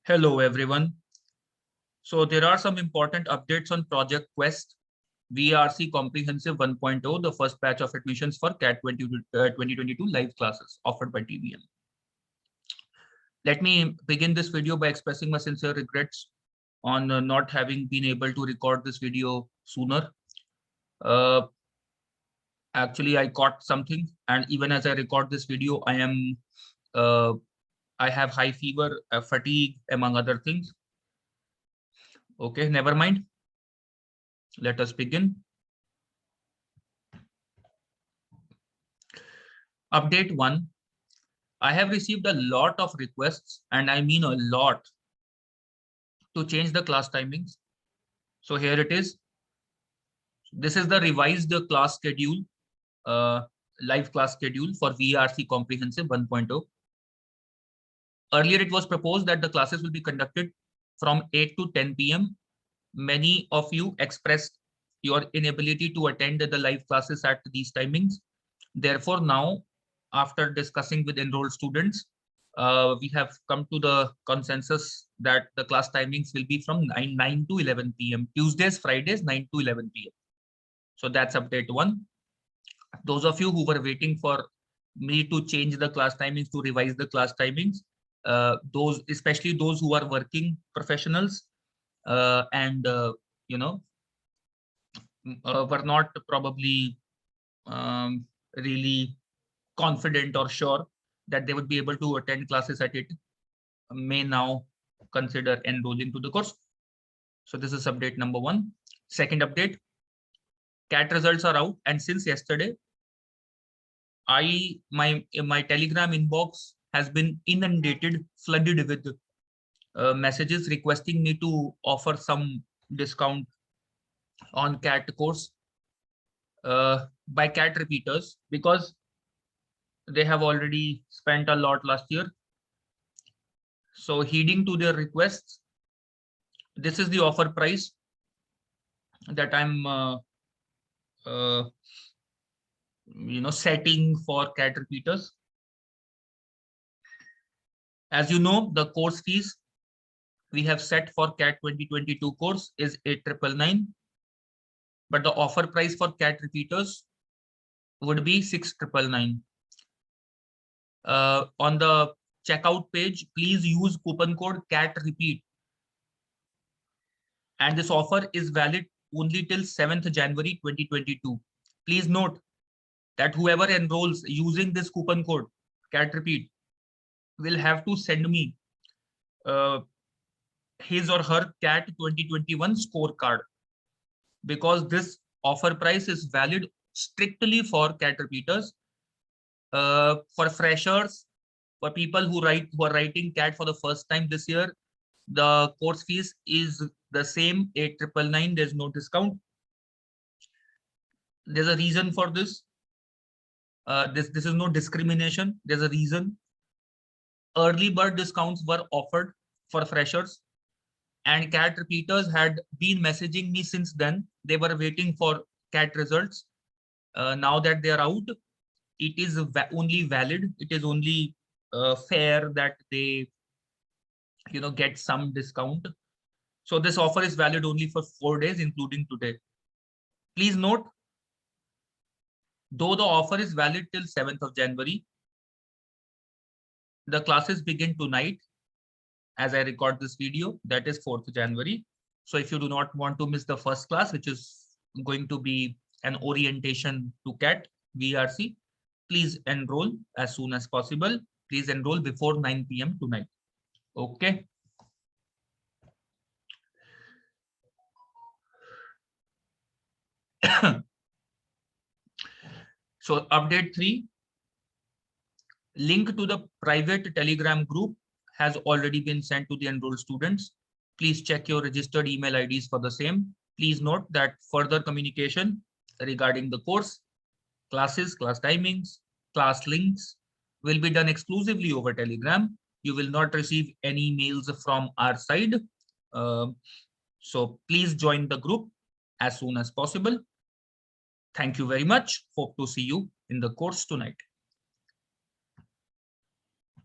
Hello, everyone. So there are some important updates on Project Quest VRC Comprehensive 1.0, the first batch of admissions for CAT 2022 live classes offered by TVM. Let me begin this video by expressing my sincere regrets on not having been able to record this video sooner. Actually, I caught something, and even as I record this video, I have high fever, fatigue, among other things. Okay, never mind. Let us begin. Update 1. I have received a lot of requests, and I mean a lot, to change the class timings. So here it is. This is the revised class schedule, live class schedule for VRC Comprehensive 1.0. Earlier, it was proposed that the classes will be conducted from 8 to 10 p.m. Many of you expressed your inability to attend the live classes at these timings. Therefore, now, after discussing with enrolled students, we have come to the consensus that the class timings will be from 9 to 11 p.m. Tuesdays, Fridays, 9 to 11 p.m. So that's update 1. Those of you who were waiting for me to change the class timings, to revise the class timings, especially those who are working professionals and were not probably really confident or sure that they would be able to attend classes at it, may now consider enrolling to the course. So this is update number 1. Second update, CAT results are out, and since yesterday, my Telegram inbox has been inundated, flooded with messages requesting me to offer some discount on CAT course by CAT repeaters, because they have already spent a lot last year. So heeding to their requests, this is the offer price that I'm setting for CAT repeaters. As you know, the course fees we have set for CAT 2022 course is 8,999, but the offer price for CAT repeaters would be 6,999. On the checkout page, please use coupon code CAT repeat, and this offer is valid only till 7th January 2022. Please note that whoever enrolls using this coupon code CAT repeat will have to send me his or her CAT 2021 scorecard, because this offer price is valid strictly for CAT repeaters. For freshers, for people who are writing CAT for the first time this year, the course fees is the same, 8,999. There's no discount. There's a reason for this. This is no discrimination. There's a reason. Early bird discounts were offered for freshers, and CAT repeaters had been messaging me since then. They were waiting for CAT results. Now that they are out, it is only valid. It is only fair that they get some discount. So this offer is valid only for 4 days, including today. Please note, though the offer is valid till 7th of January, the classes begin tonight as I record this video, that is 4th January. So if you do not want to miss the first class, which is going to be an orientation to CAT VRC, please enroll as soon as possible. Please enroll before 9 p.m. tonight. Okay. So update 3, link to the private Telegram group has already been sent to the enrolled students. Please check your registered email IDs for the same. Please note that further communication regarding the course, classes, class timings, class links will be done exclusively over Telegram. You will not receive any mails from our side. So please join the group as soon as possible. Thank you very much. Hope to see you in the course tonight.